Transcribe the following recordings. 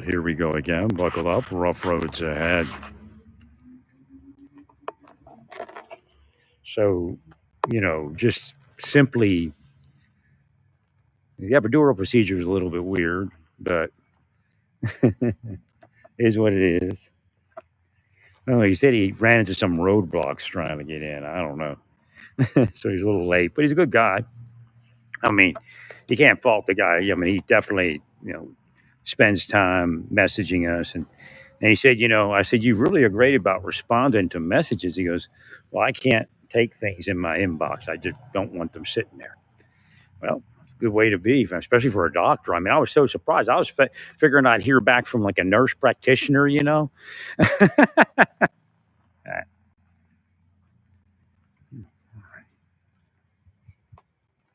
here we go again. Buckle up, rough roads ahead. So, just simply, the epidural procedure is a little bit weird, but it is what it is. Oh, he said he ran into some roadblocks trying to get in. I don't know. So he's a little late, but he's a good guy. I mean, you can't fault the guy. I mean, he definitely, spends time messaging us. And he said, I said, you really are great about responding to messages. He goes, well, I can't take things in my inbox. I just don't want them sitting there. Well, it's a good way to be, especially for a doctor. I mean, I was so surprised. I was figuring I'd hear back from like a nurse practitioner.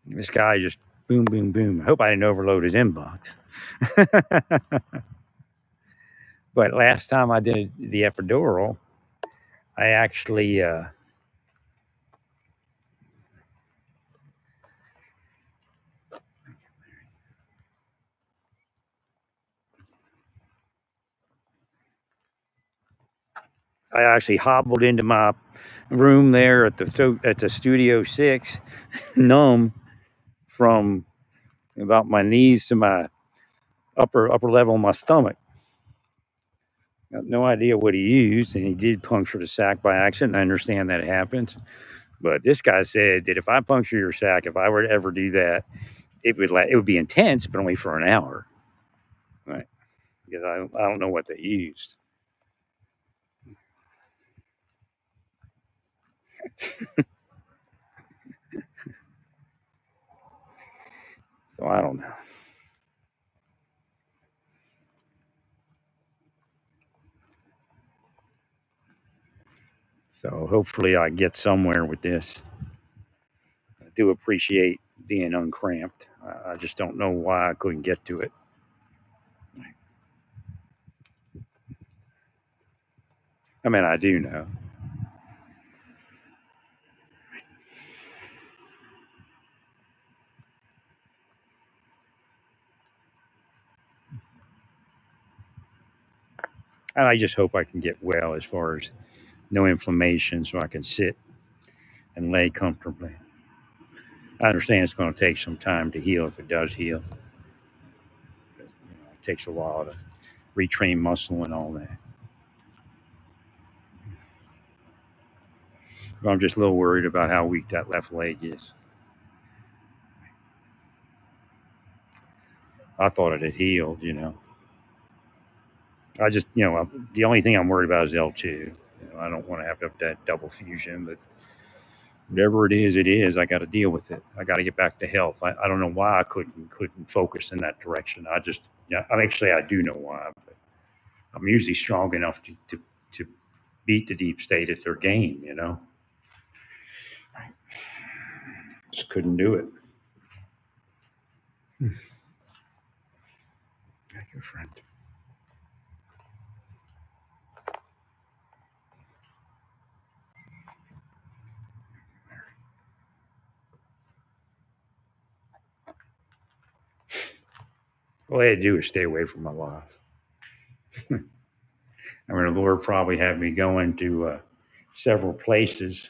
This guy just boom, boom, boom. I hope I didn't overload his inbox. But last time I did the epidural, I actually hobbled into my room there at the Studio 6, numb from about my knees to my upper level of my stomach. Got no idea what he used, and he did puncture the sac by accident. I understand that it happens, but this guy said that if I puncture your sac, if I were to ever do that, it would be intense, but only for an hour, right? Because I don't know what they used. So I don't know. So hopefully I get somewhere with this. I do appreciate being uncramped. I just don't know why I couldn't get to it. I mean, I do know. And I just hope I can get well as far as no inflammation so I can sit and lay comfortably. I understand it's going to take some time to heal if it does heal. It takes a while to retrain muscle and all that. But I'm just a little worried about how weak that left leg is. I thought it had healed. I just, the only thing I'm worried about is L2. I don't want to have that double fusion, but whatever it is. I got to deal with it. I got to get back to health. I don't know why I couldn't focus in that direction. I do know why, but I'm usually strong enough to beat the deep state at their game. Just couldn't do it. Thank you, friend. All I had to do is stay away from my wife. I mean, the Lord probably had me going to several places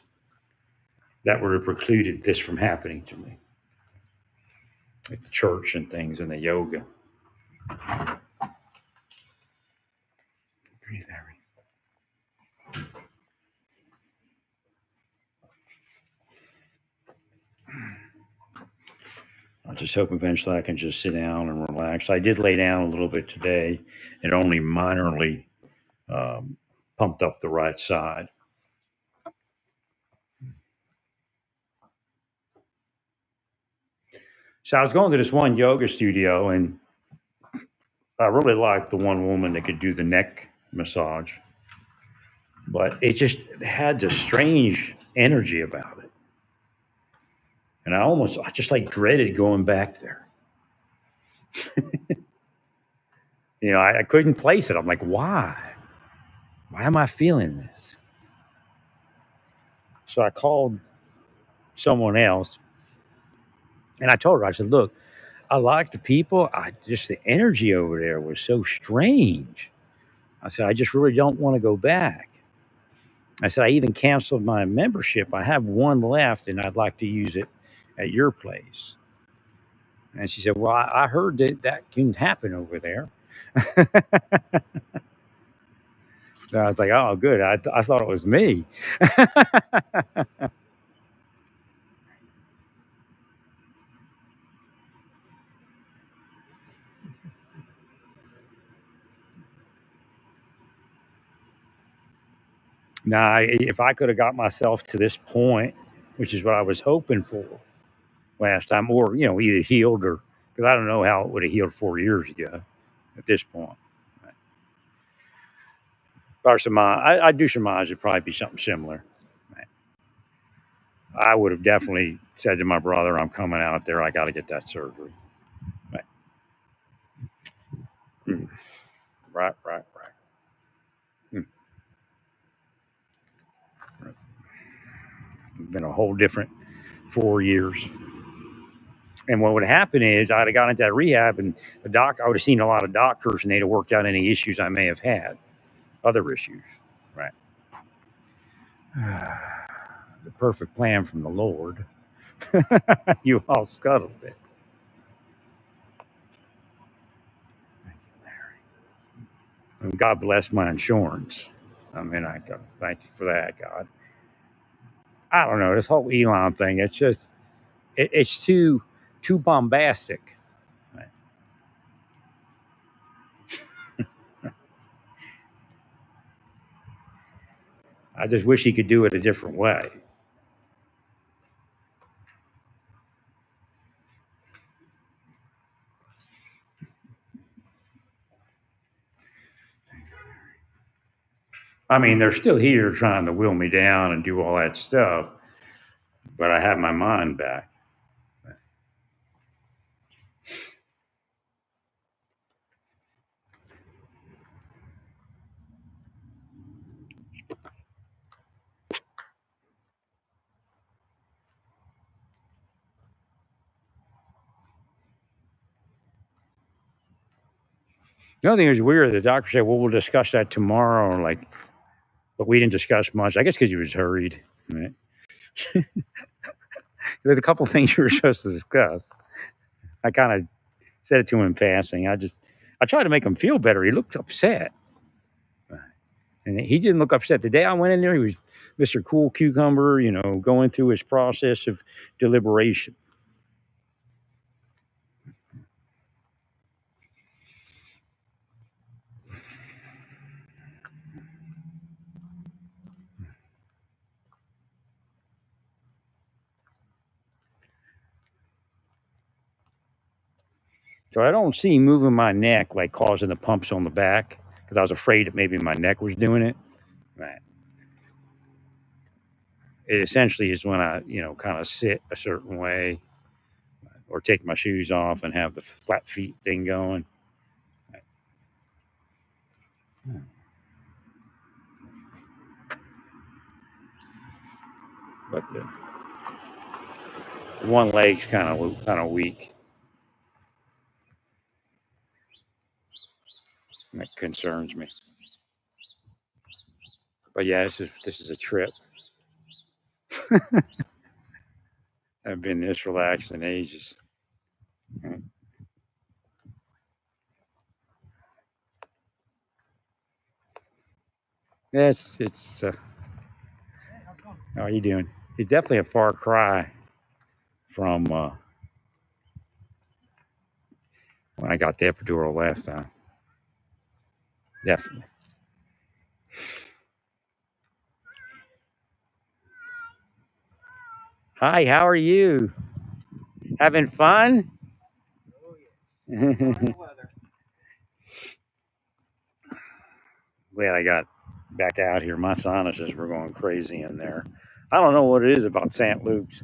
that would have precluded this from happening to me, like the church and things and the yoga. Breathe, Harry. I just hope eventually I can just sit down and relax. I did lay down a little bit today. It only minorly pumped up the right side. So I was going to this one yoga studio, and I really liked the one woman that could do the neck massage, but it just had this strange energy about it. And I just like dreaded going back there. I couldn't place it. I'm like, why? Why am I feeling this? So I called someone else and I told her, I said, look, I liked the people. I just the energy over there was so strange. I said, I just really don't want to go back. I said, I even canceled my membership. I have one left, and I'd like to use it at your place. And she said, well, I heard that that can happen over there. So I was like, oh, good. I thought it was me. Now, if I could have got myself to this point, which is what I was hoping for last time, or either healed or because I don't know how it would have healed 4 years ago at this point. But I do surmise it'd probably be something similar. I would have definitely said to my brother, "I'm coming out there. I got to get that surgery." Right, Mm. right, right. Mm. It's been a whole different 4 years. And what would happen is I'd have gone into that rehab, and I would have seen a lot of doctors, and they'd have worked out any issues I may have had, other issues. Right. The perfect plan from the Lord. You all scuttled it. And God bless my insurance. I mean, I go, thank you for that, God. I don't know this whole Elon thing. It's just it's too bombastic. I just wish he could do it a different way. I mean, they're still here trying to wheel me down and do all that stuff, but I have my mind back. The other thing is weird. The doctor said, "Well, we'll discuss that tomorrow." Like, but we didn't discuss much. I guess because he was hurried. Right? There's a couple things you were supposed to discuss. I kind of said it to him in passing. I tried to make him feel better. He looked upset, and he didn't look upset. The day I went in there, he was Mr. Cool Cucumber, going through his process of deliberation. So I don't see moving my neck like causing the pumps on the back because I was afraid that maybe my neck was doing it. Right. It essentially is when I, kind of sit a certain way or take my shoes off and have the flat feet thing going. But the one leg's kind of weak. And that concerns me. But yeah, this is a trip. I've been this relaxed in ages. Yeah, it's. How are you doing? It's definitely a far cry from when I got the epidural last time. Definitely. Hi, how are you? Having fun? Glad I got back out here. My sinuses were going crazy in there. I don't know what it is about St. Luke's.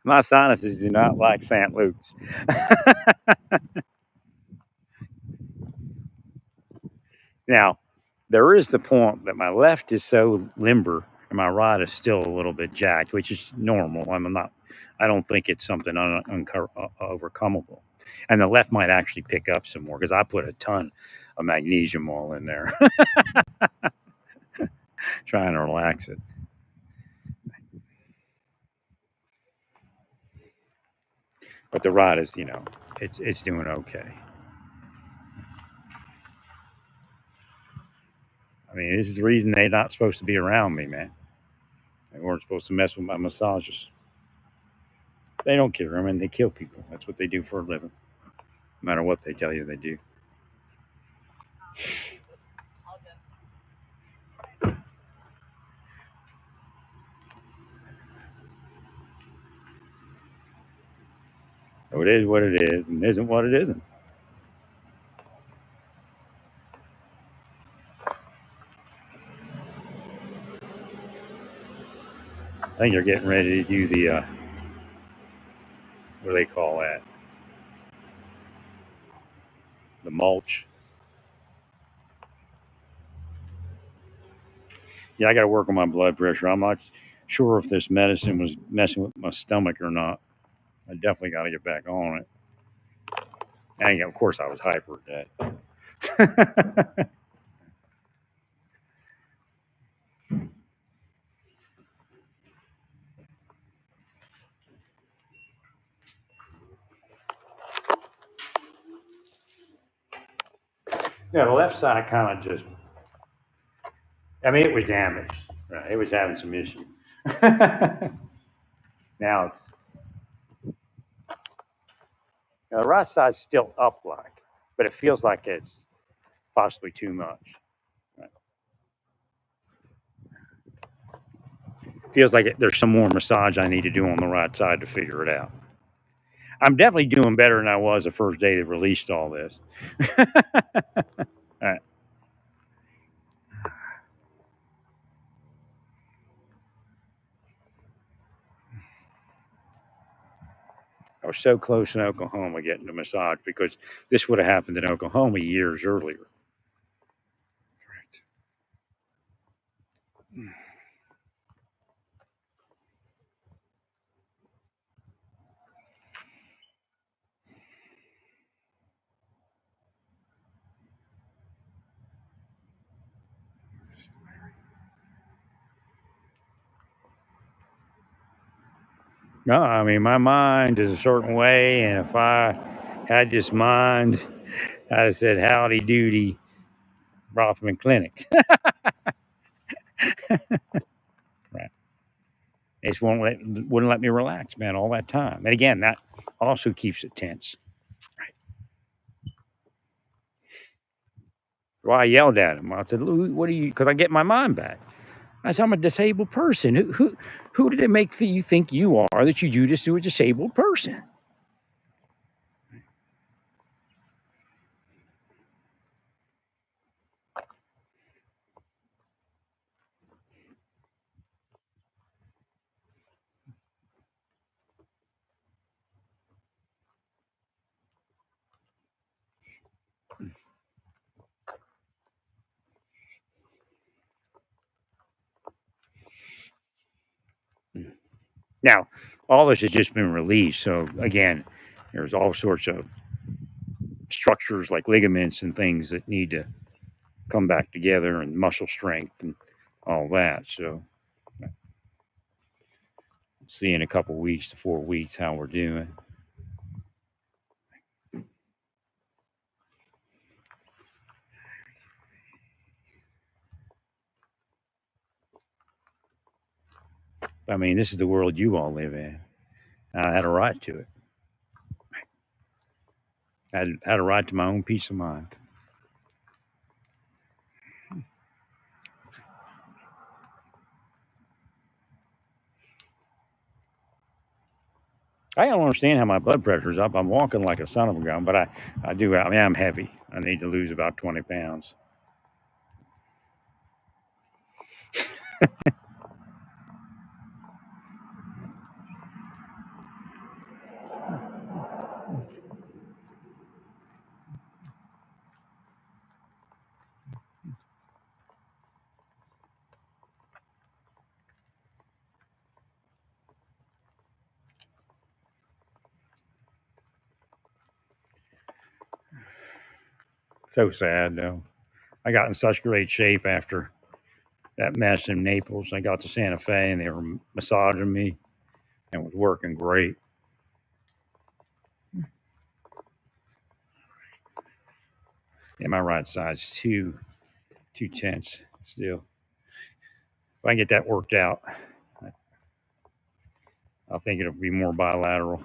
My sinuses do not like St. Luke's. Now, there is the point that my left is so limber and my right is still a little bit jacked, which is normal. I don't think it's something overcomable. And the left might actually pick up some more because I put a ton of magnesium oil in there, trying to relax it. But the rod is, it's doing okay. I mean, this is the reason they're not supposed to be around me, man. They weren't supposed to mess with my massages. They don't care. I mean, they kill people. That's what they do for a living, no matter what they tell you they do. So it is what it is, and isn't what it isn't. I think they're getting ready to do the what do they call that? The mulch. Yeah, I got to work on my blood pressure. I'm not sure if this medicine was messing with my stomach or not. I definitely got to get back on it. And of course, I was hyper that. Yeah, the left side kind of just, I mean, it was damaged. Right? It was having some issues. Now it's, the right side's still up like, but it feels like it's possibly too much. Right? Feels like there's some more massage I need to do on the right side to figure it out. I'm definitely doing better than I was the first day they released all this. All right. I was so close in Oklahoma getting a massage because this would have happened in Oklahoma years earlier. Correct. No, I mean, my mind is a certain way, and if I had this mind, I'd have said, howdy doody, Rothman Clinic. Right. They just wouldn't let me relax, man, all that time. And again, that also keeps it tense. Right. Well, I yelled at him. I said, "Lou, what are you?" Because I get my mind back. I said, "I'm a disabled person. Who did it make you think you are that you do this to a disabled person?" Now, all this has just been released. So again, there's all sorts of structures like ligaments and things that need to come back together, and muscle strength and all that. So see in a couple weeks to 4 weeks how we're doing. I mean, this is the world you all live in. I had a right to it. I had a right to my own peace of mind. I don't understand how my blood pressure's up. I'm walking like a son of a gun, but I do. I mean, I'm heavy. I need to lose about 20 pounds. So sad though. I got in such great shape after that mess in Naples. I got to Santa Fe and they were massaging me and it was working great. Yeah, my right side's too tense still. If I can get that worked out, I think it'll be more bilateral.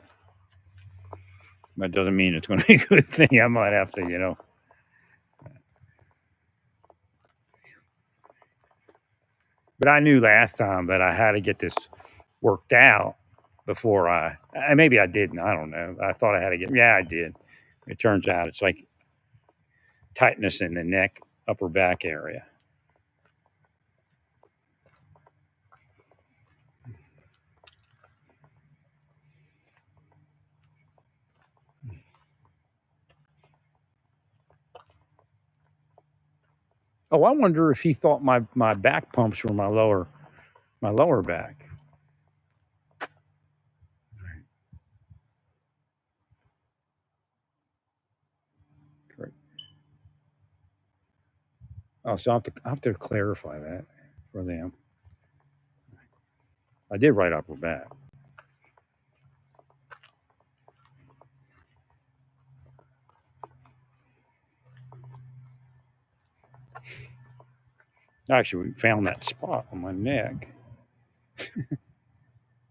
That doesn't mean it's going to be a good thing. I might have to. But I knew last time that I had to get this worked out before maybe I didn't. I don't know. I thought I had to get, yeah, I did. It turns out it's like tightness in the neck, upper back area. Oh, I wonder if he thought my back pumps were my lower back. Correct. Oh, so I have to clarify that for them. I did write upper back. Actually, we found that spot on my neck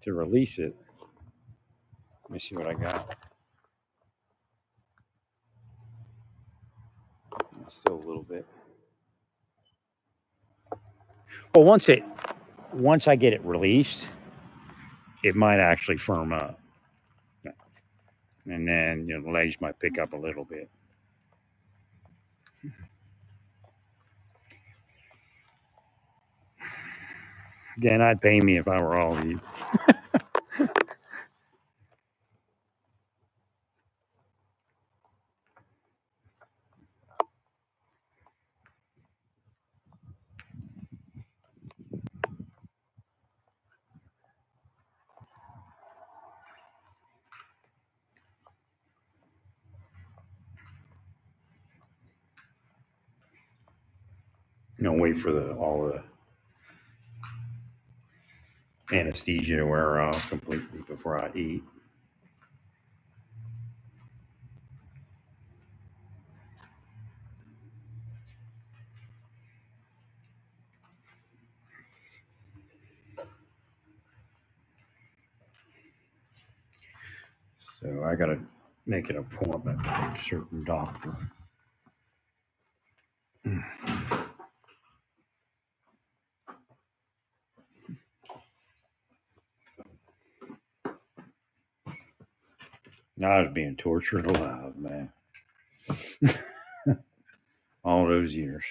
to release it. Let me see what I got. Still a little bit. Well, once I get it released, it might actually firm up, and then the legs might pick up a little bit. Again, I'd pay me if I were all of you. Wait for all the anesthesia to wear off completely before I eat. So I got to make an appointment with a certain doctor. I was being tortured alive, man. All those years.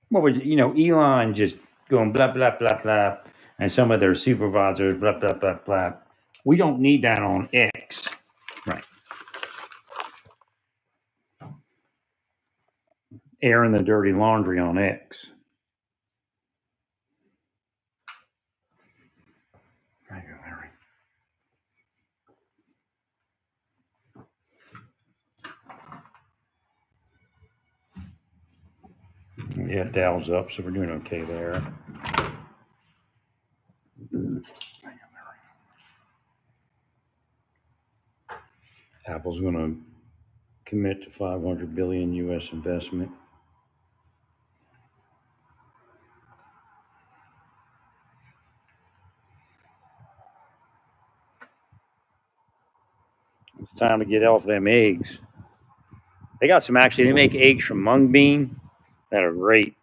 What would Elon just going blah blah blah blah, and some of their supervisors blah blah blah blah. We don't need that on X, right? Airing the dirty laundry on X. Thank you, Larry. Yeah, Dow's up, so we're doing okay there. Apple's going to commit to 500 billion U.S. investment. It's time to get off them eggs. They got some actually. They make eggs from mung bean that are great.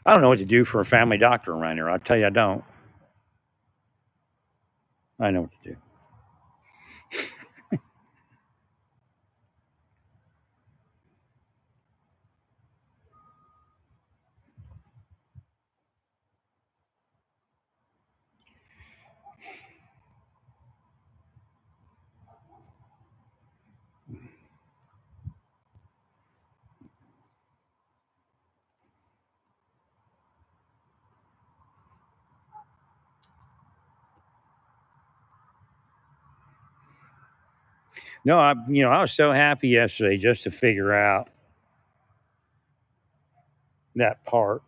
I don't know what to do for a family doctor around here. I'll tell you, I don't. I know what to do. No, I was so happy yesterday just to figure out that part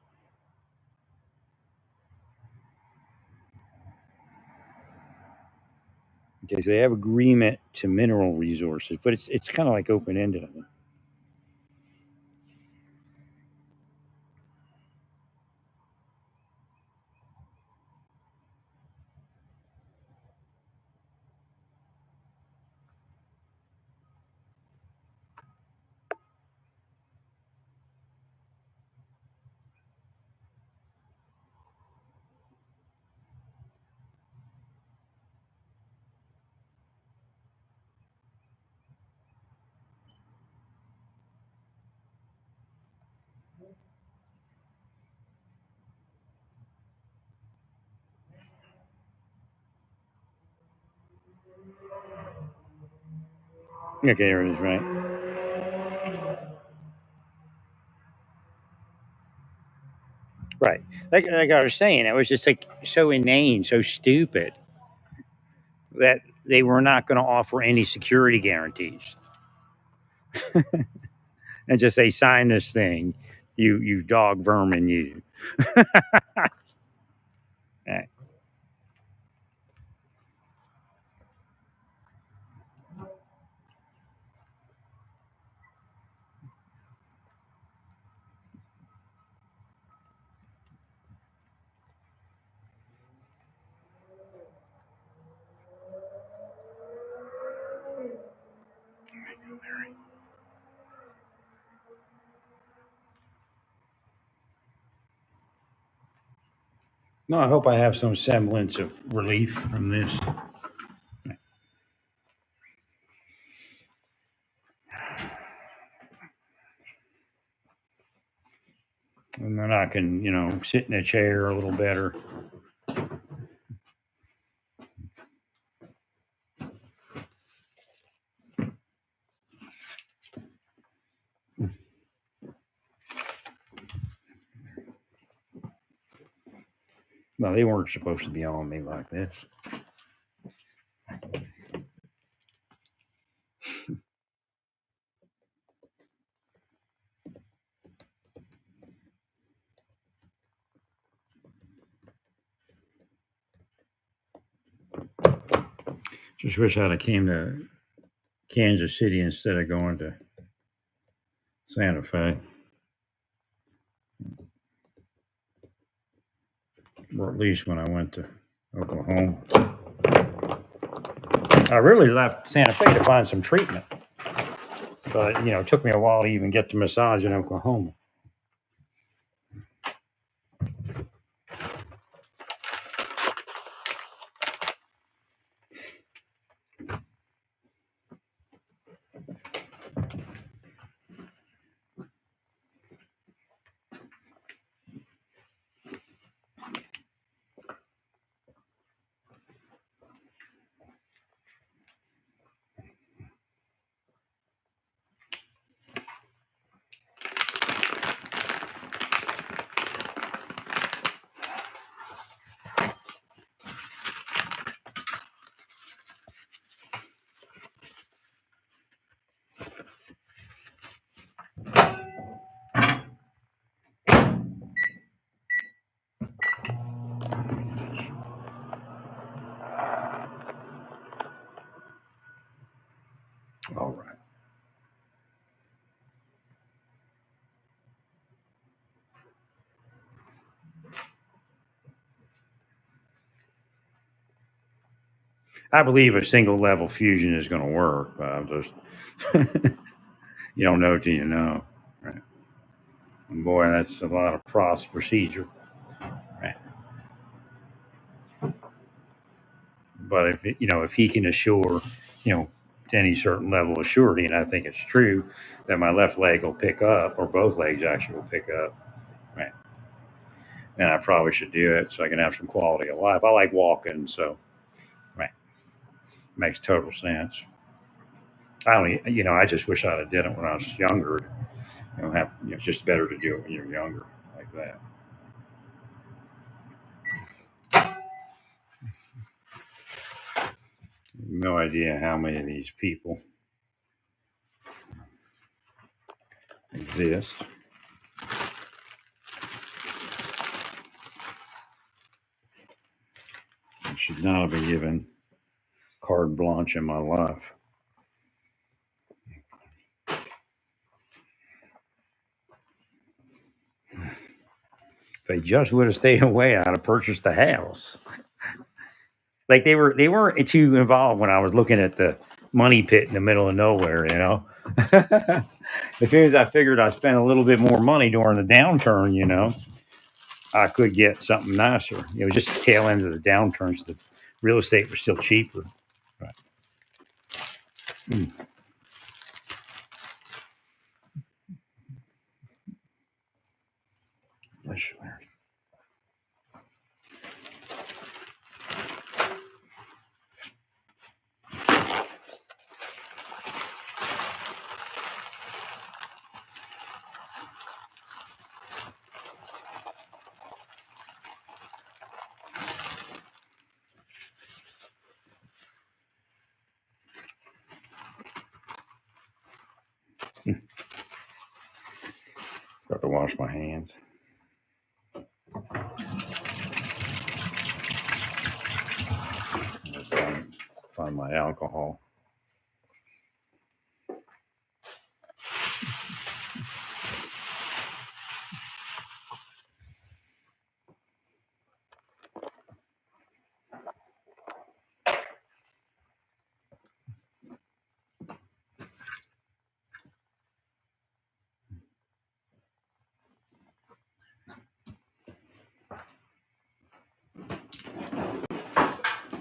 because they have agreement to mineral resources, but it's kind of like open ended. Okay, there it is, right? Right. Like I was saying, it was just like so inane, so stupid that they were not going to offer any security guarantees and just say, sign this thing, you dog vermin, you. Right. No, I hope I have some semblance of relief from this. And then I can, sit in a chair a little better. No, they weren't supposed to be on me like this. Just wish I'd have came to Kansas City instead of going to Santa Fe, or at least when I went to Oklahoma. I really left Santa Fe to find some treatment, but it took me a while to even get the massage in Oklahoma. All right. I believe a single level fusion is going to work, but I'm just you don't know till you know. Right? And boy, that's a lot of procedure. Right? But if he can assure, to any certain level of surety, and I think it's true that my left leg will pick up, or both legs actually will pick up, right? Then I probably should do it so I can have some quality of life. I like walking, so right, makes total sense. I only, I just wish I'd have did it when I was younger. It's just better to do it when you're younger, like that. No idea how many of these people exist. I should not have been given carte blanche in my life. If they just would have stayed away, I'd have purchased a house. Like they weren't too involved when I was looking at the money pit in the middle of nowhere, you know. As soon as I figured I spent a little bit more money during the downturn, you know, I could get something nicer. It was just the tail end of the downturn, so the real estate was still cheaper. Right. Mm. Got to wash my hands. Find my alcohol.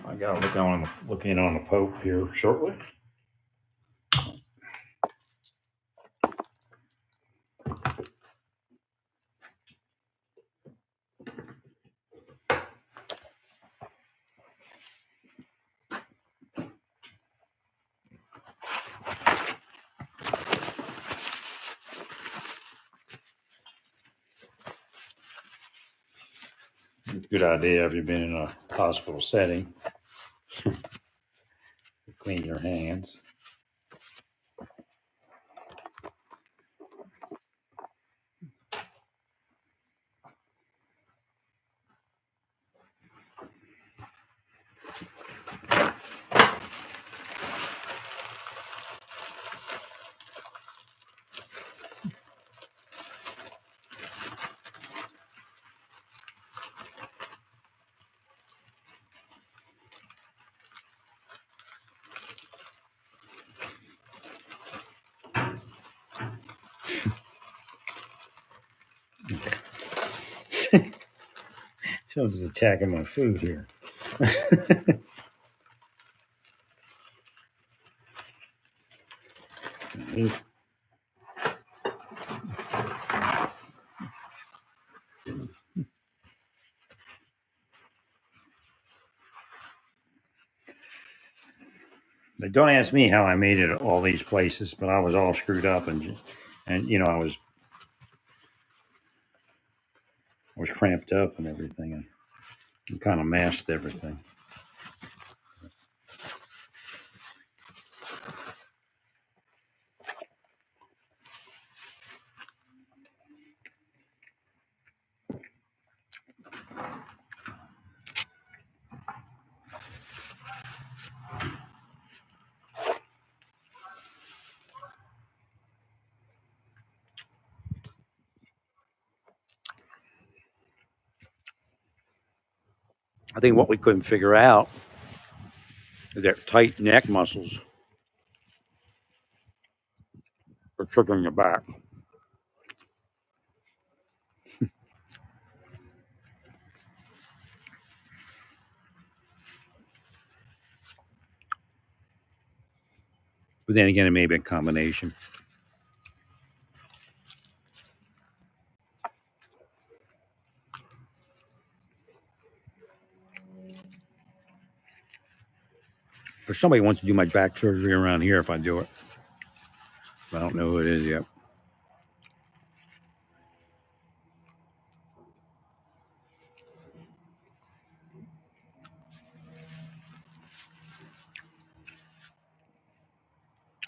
I got to look in on the Pope here shortly. Good idea if you've been in a hospital setting. Clean your hands. Someone's attacking my food here. Don't ask me how I made it all these places, but I was all screwed up and you know I was cramped up and everything and kind of masked everything. I think what we couldn't figure out is that tight neck muscles are triggering your back. But then again, it may be a combination. If somebody wants to do my back surgery around here, if I do it, I don't know who it is yet.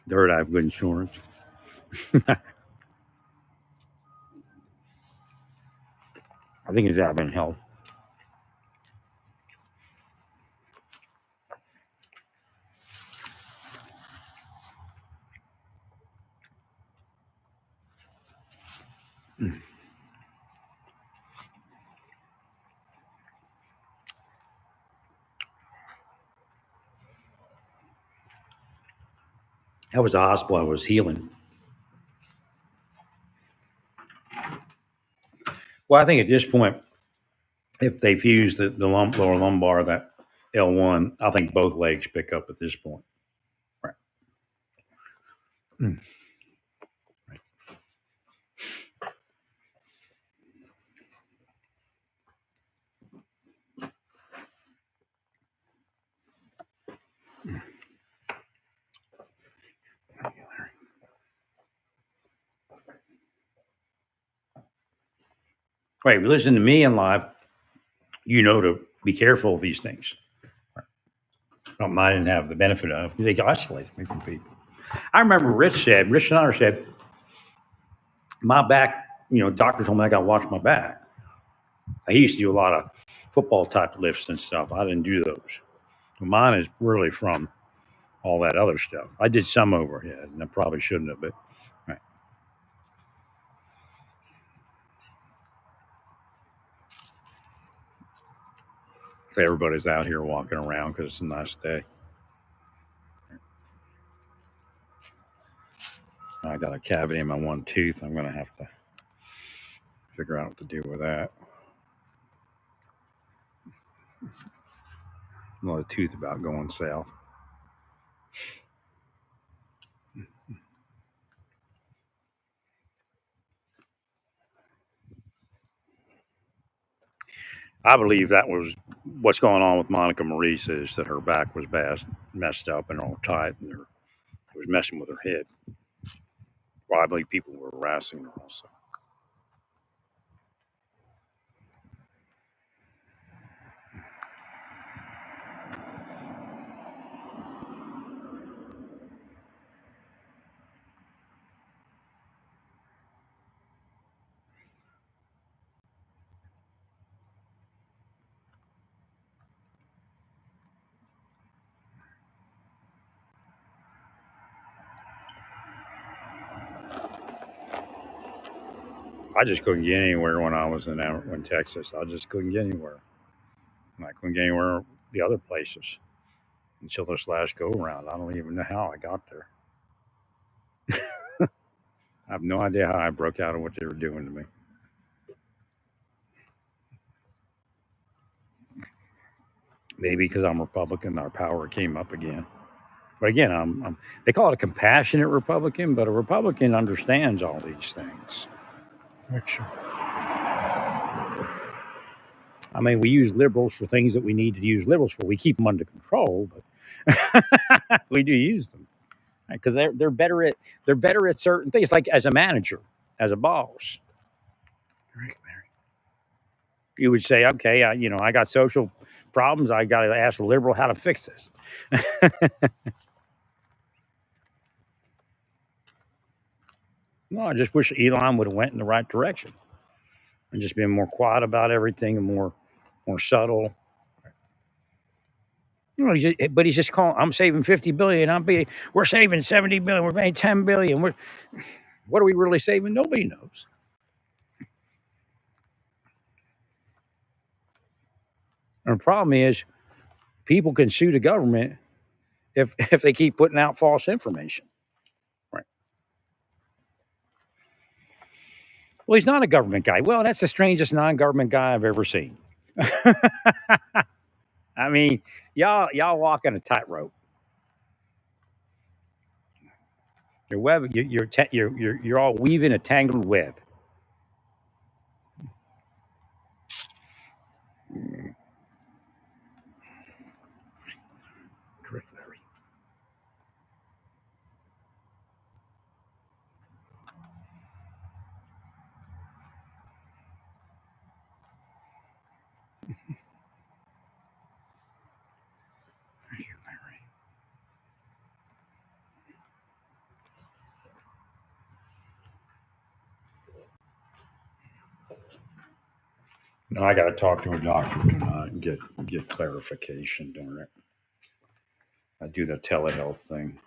They heard I have good insurance. I think it's Advent Health. That was the hospital I was healing. Well, I think at this point, if they fuse the lower lumbar, that L1, I think both legs pick up at this point. Right. Mm. Right. If you listen to me in live, you know to be careful of these things. I didn't have the benefit of. They isolated me from people. I remember Rich Schneider said, my back, doctor told me I got to watch my back. He used to do a lot of football type lifts and stuff. I didn't do those. Mine is really from all that other stuff. I did some overhead, and I probably shouldn't have, but right. So everybody's out here walking around because it's a nice day. I got a cavity in my one tooth. I'm going to have to figure out what to do with that. Another tooth about going south. I believe that was what's going on with Monica Maurice is that her back was bad, messed up and all tight, and it was messing with her head. Well, I believe people were harassing her also. I just couldn't get anywhere when I was in Texas. I just couldn't get anywhere. And I couldn't get anywhere the other places until this last go around. I don't even know how I got there. I have no idea how I broke out of what they were doing to me. Maybe because I'm Republican, our power came up again. But again, they call it a compassionate Republican, but a Republican understands all these things. Picture. I mean, we use liberals for things that we need to use liberals for. We keep them under control, but we do use them because they're better at certain things. Like as a manager, as a boss, you would say, okay, I got social problems. I got to ask a liberal how to fix this. No, I just wish Elon would have went in the right direction and just been more quiet about everything and more subtle. But he's just calling. I'm saving 50 billion. We're saving 70 billion. We're paying 10 billion. What are we really saving? Nobody knows. And the problem is, people can sue the government if they keep putting out false information. Right. Well, he's not a government guy. Well, that's the strangest non-government guy I've ever seen. I mean, y'all walking a tightrope. You're all weaving a tangled web. Correct, Larry. Thank you, Larry. No, I got to talk to a doctor tonight and get clarification. Darn it, I do the telehealth thing.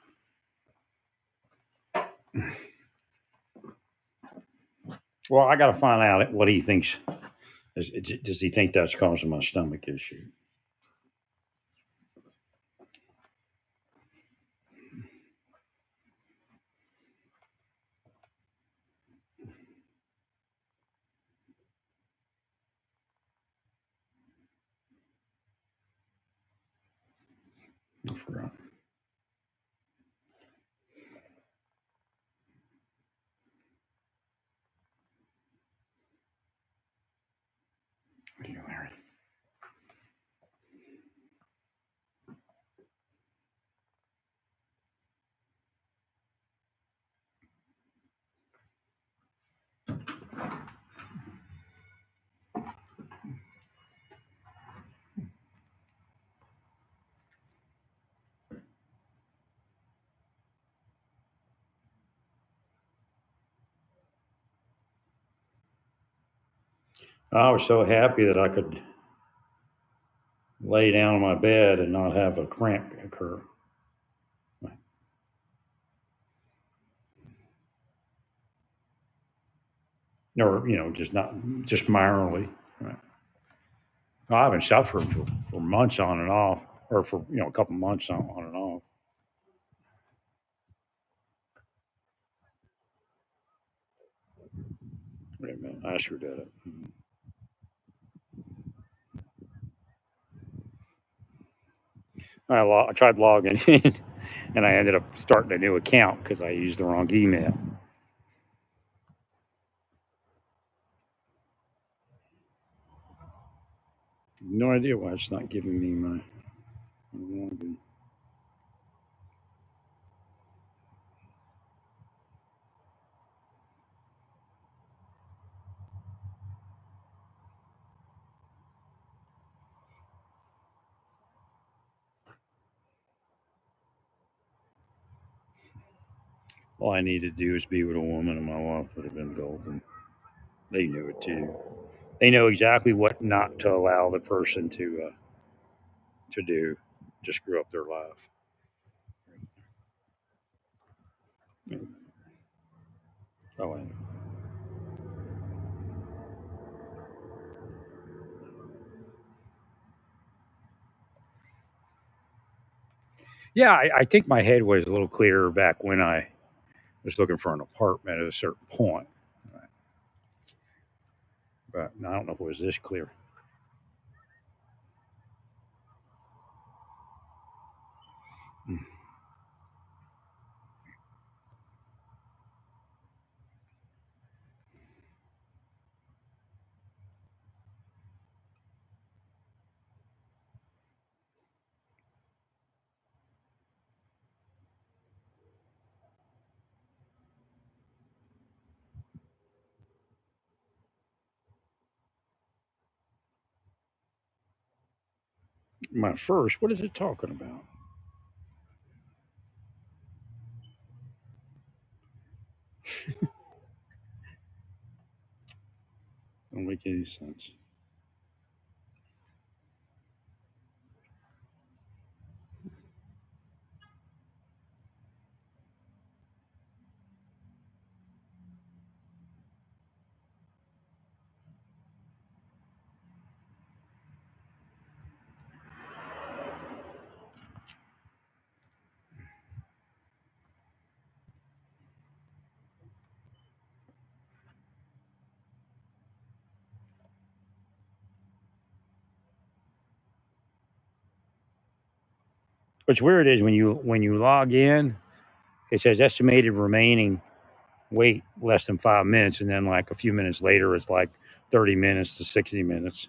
Well, I got to find out what he thinks. Does he think that's causing my stomach issue? I forgot. Larry. I was so happy that I could lay down on my bed and not have a cramp occur. Or, just not, just minorly. Right. I've been suffering for months on and off, or for, a couple months on and off. Wait a minute, I sure did it. I tried logging in and I ended up starting a new account because I used the wrong email. No idea why it's not giving me my login. All I needed to do was be with a woman, and my life would have been golden. They knew it too. They know exactly what not to allow the person to do to screw up their life. Oh, I know. Yeah, I think my head was a little clearer back when I was looking for an apartment at a certain point. But I don't know if it was this clear. My first, what is it talking about? Don't make any sense. What's weird is when you log in, it says estimated remaining wait less than 5 minutes, and then like a few minutes later, it's like 30 minutes to 60 minutes.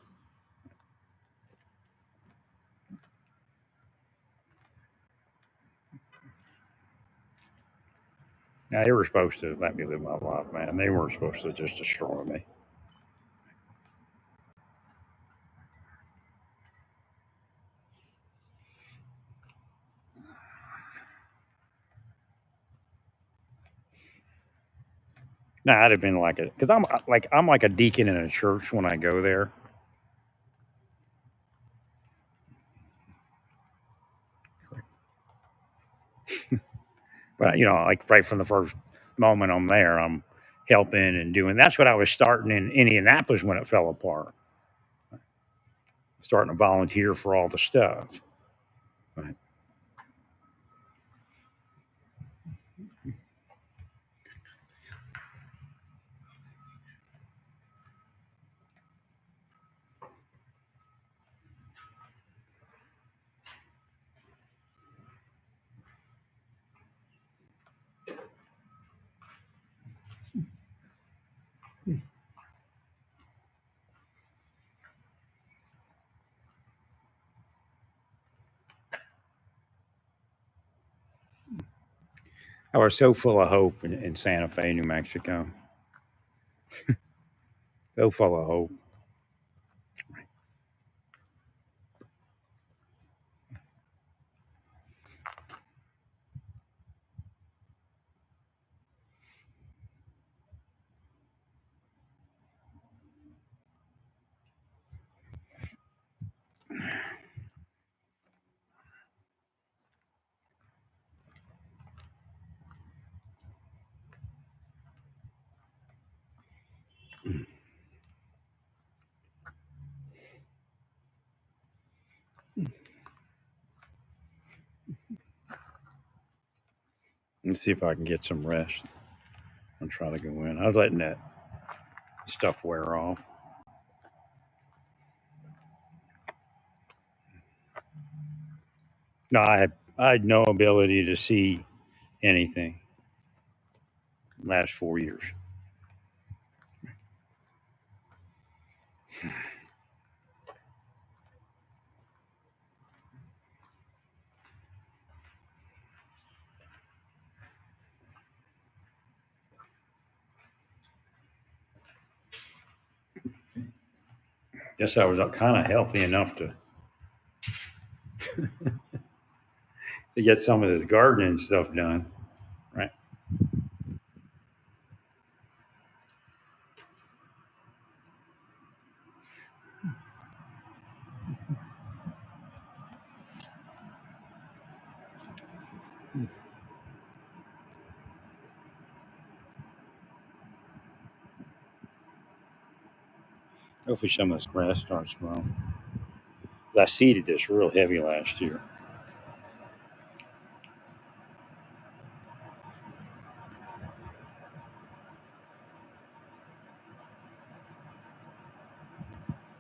Now they were supposed to let me live my life, man. They weren't supposed to just destroy me. Nah, I'd have been like it because I'm like a deacon in a church when I go there. But like right from the first moment I'm there, I'm helping and doing. That's what I was starting in Indianapolis when it fell apart. Starting to volunteer for all the stuff. But I was so full of hope in Santa Fe, New Mexico. So full of hope. Let me see if I can get some rest. I'll try to go in. I was letting that stuff wear off. No, I had no ability to see anything last 4 years. Guess I was kind of healthy enough to get some of this gardening stuff done. Right. Hopefully some of this grass starts growing. 'Cause I seeded this real heavy last year.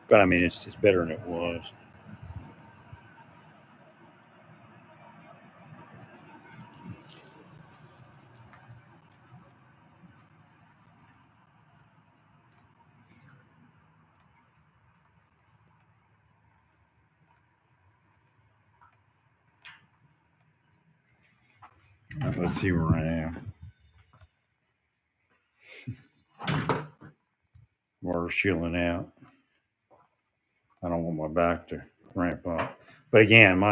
But I mean, it's better than it was. Let's see where I am. Water's chilling out. I don't want my back to ramp up. But again,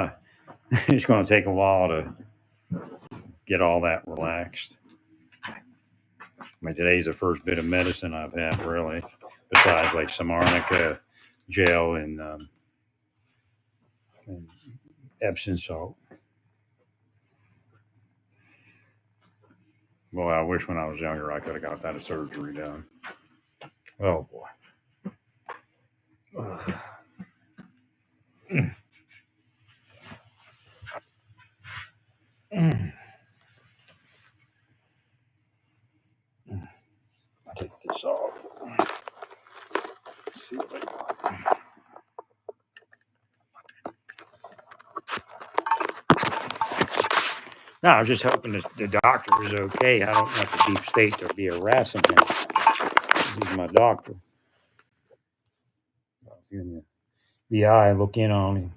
it's going to take a while to get all that relaxed. I mean, today's the first bit of medicine I've had, really, besides like some arnica gel and Epsom salt. Boy, I wish when I was younger I could have got that surgery done. Oh boy. Ugh. Take this off. Let's see what I got. No, I was just hoping that the doctor was okay. I don't want the deep state to be harassing him. He's my doctor. I was giving the eye look in on him.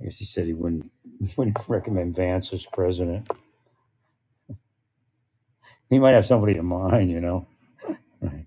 I guess he said he wouldn't recommend Vance as president. He might have somebody in mind, you know. Right.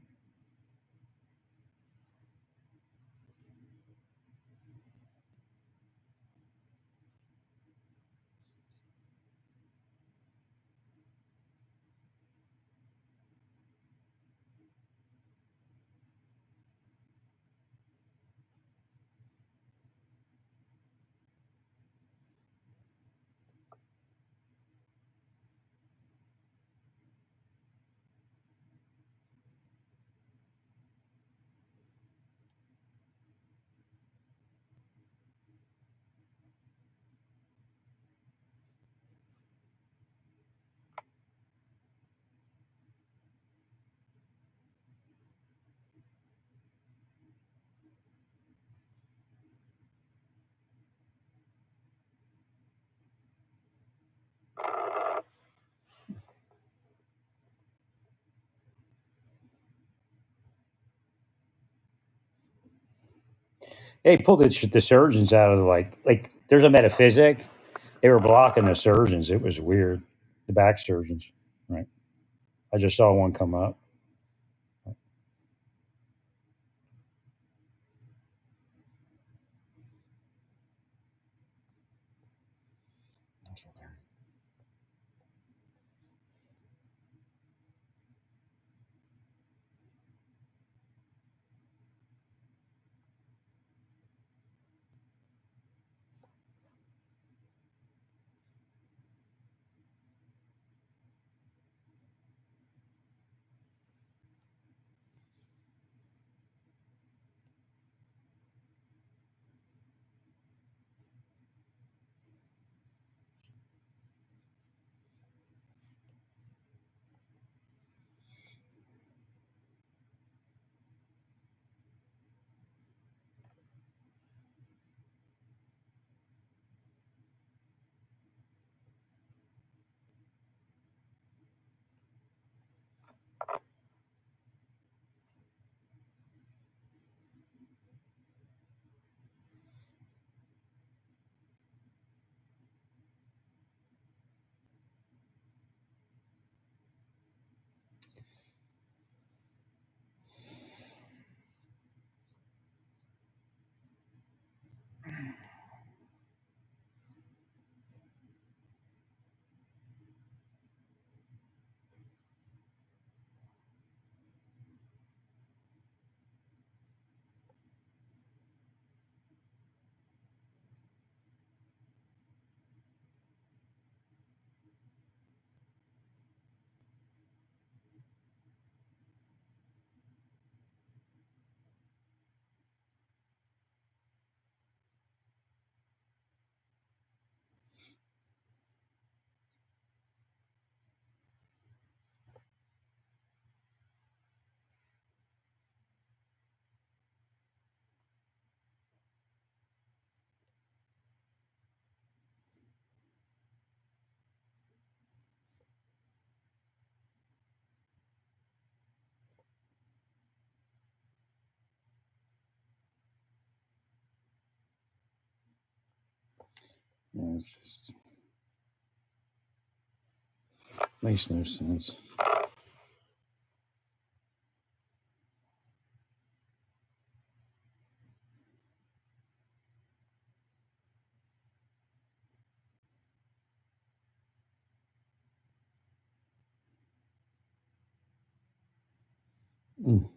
They pulled the surgeons out of the like. There's a metaphysic. They were blocking the surgeons. It was weird. The back surgeons. Right. I just saw one come up. Yeah, makes no sense. Mm.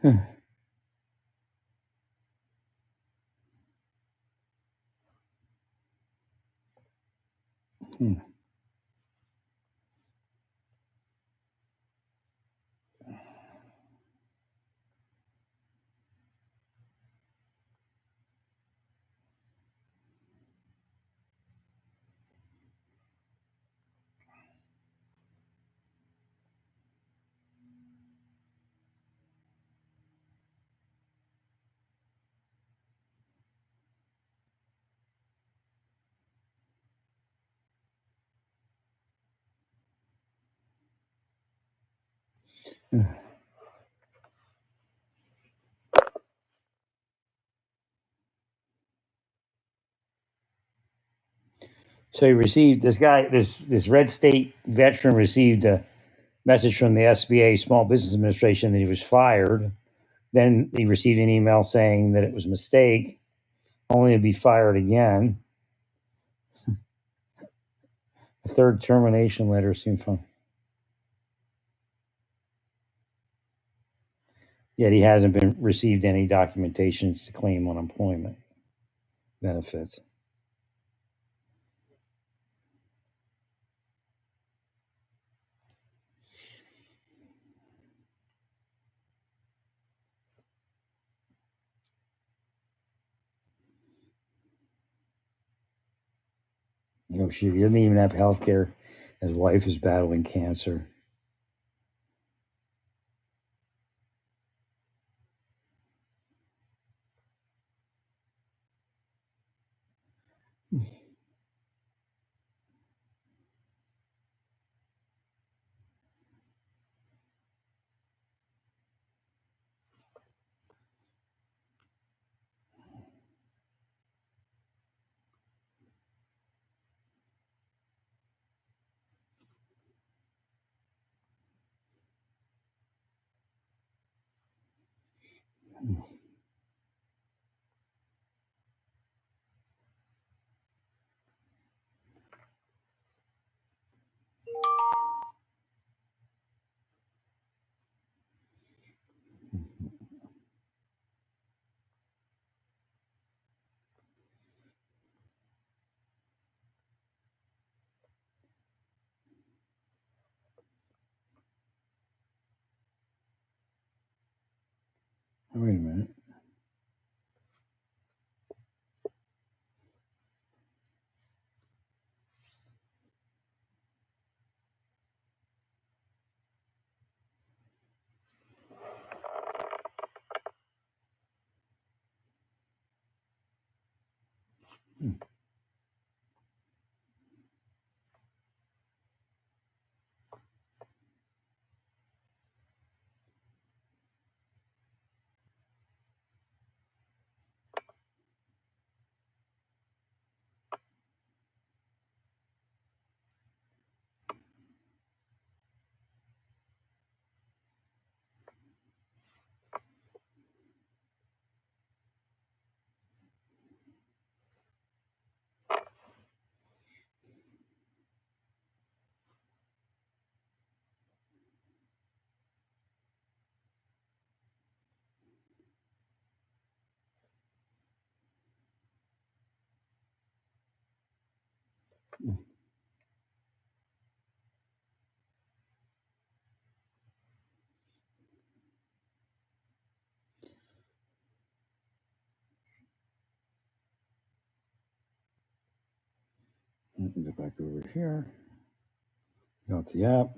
Hmm. So he received this red state veteran received a message from the SBA Small Business Administration that he was fired. Then he received an email saying that it was a mistake, only to be fired again. The third termination letter seemed fun. Yet he hasn't been received any documentations to claim unemployment benefits. No shit, he doesn't even have health care. His wife is battling cancer. Wait a minute. Go back over here. Got the app.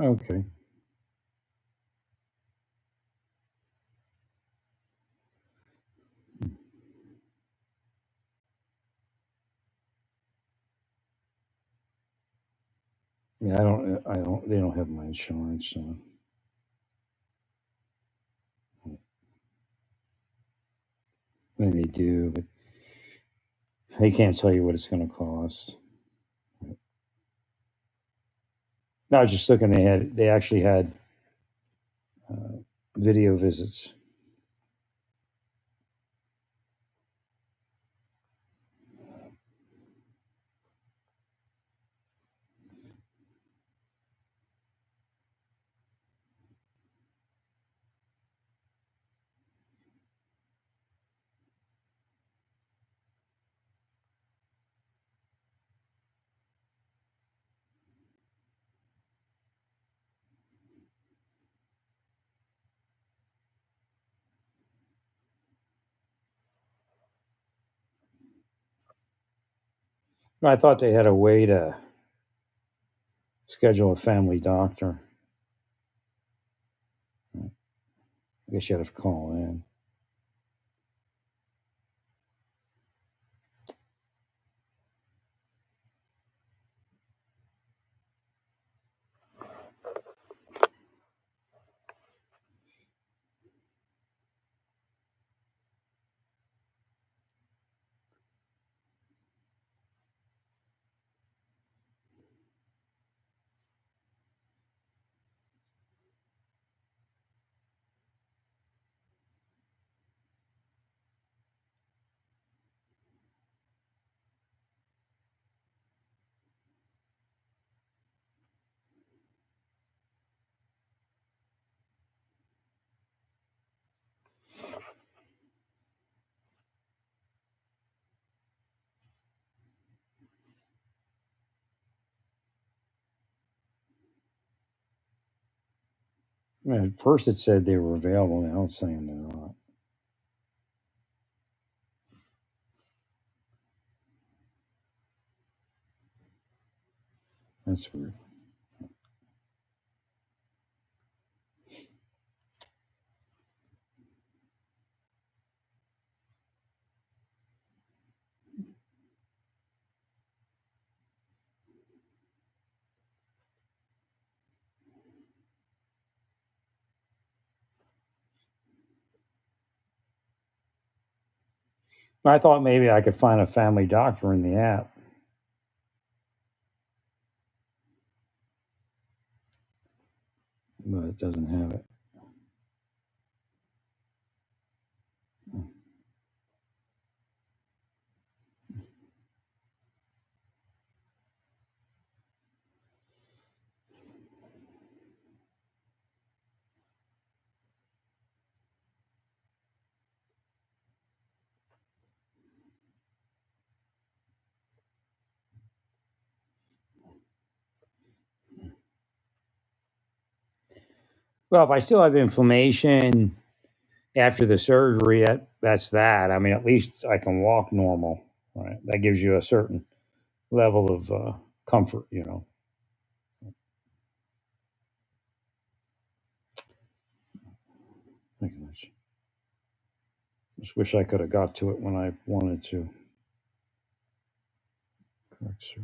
Okay. Yeah, they don't have my insurance. So. I mean, they do, but they can't tell you what it's going to cost. No, I was just looking. They actually had video visits. I thought they had a way to schedule a family doctor. I guess you have to call in. At first, it said they were available. Now it's saying they're not. That's weird. I thought maybe I could find a family doctor in the app, but it doesn't have it. Well, if I still have inflammation after the surgery, that's that. I mean, at least I can walk normal, right? That gives you a certain level of comfort, you know. I just wish I could have got to it when I wanted to. Correct, sir.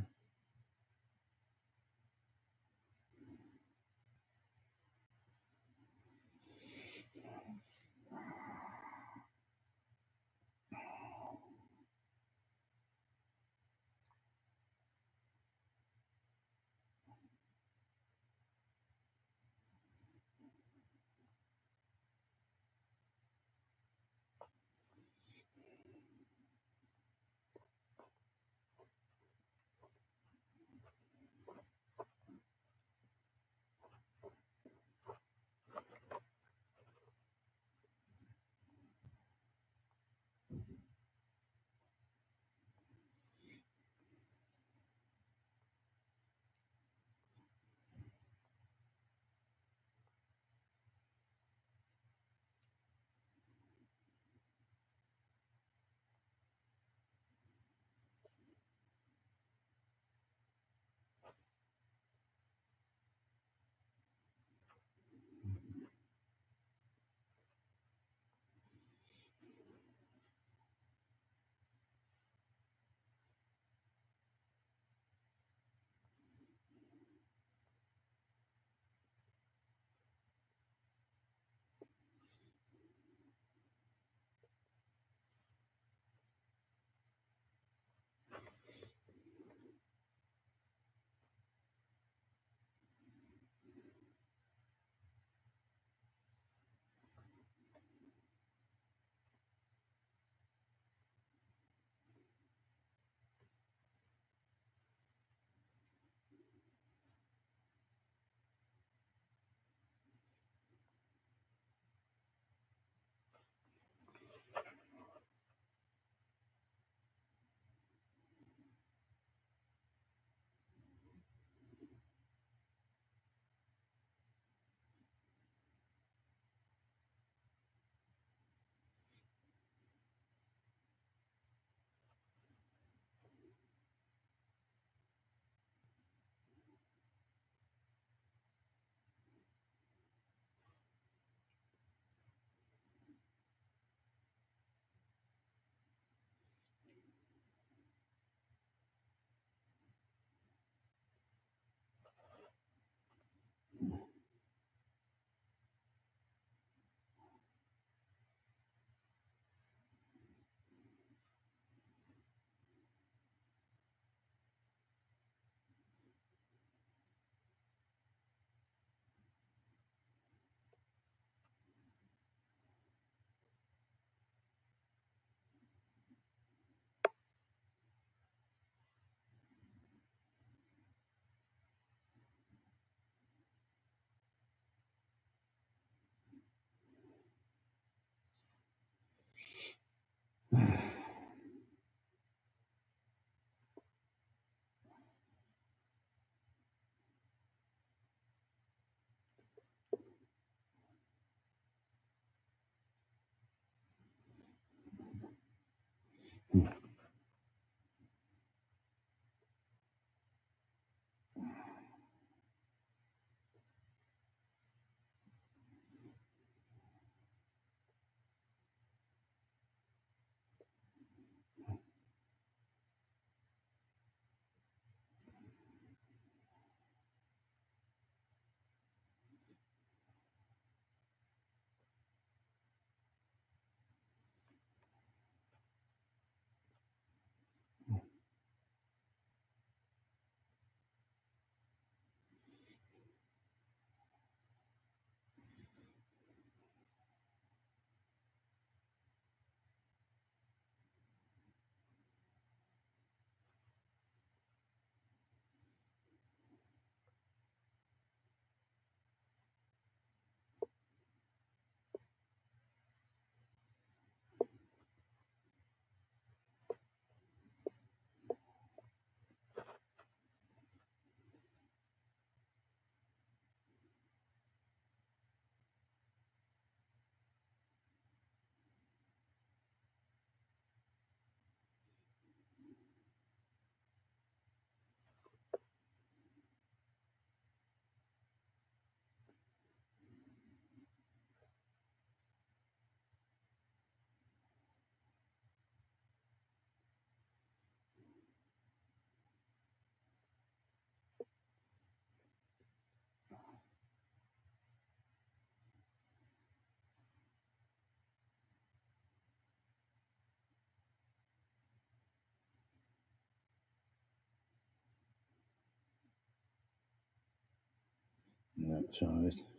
So I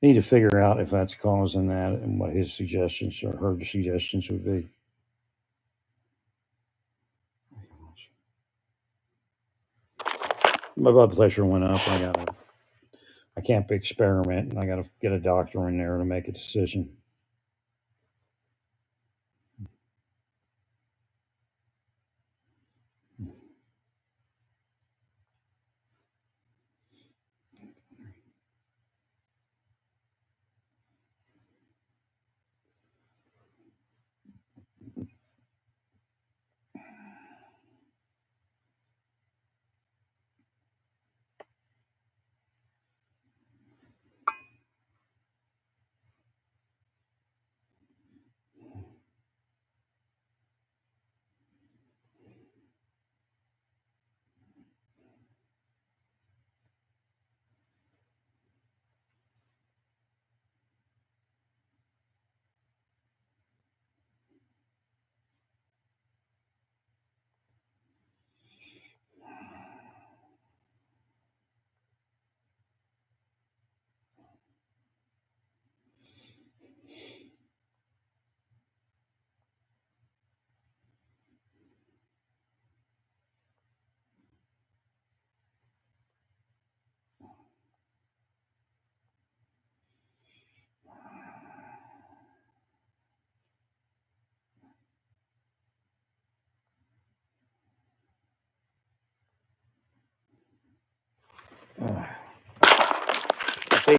need to figure out if that's causing that and what his suggestions or her suggestions would be. My blood pressure went up. I can't experiment, and I gotta get a doctor in there to make a decision.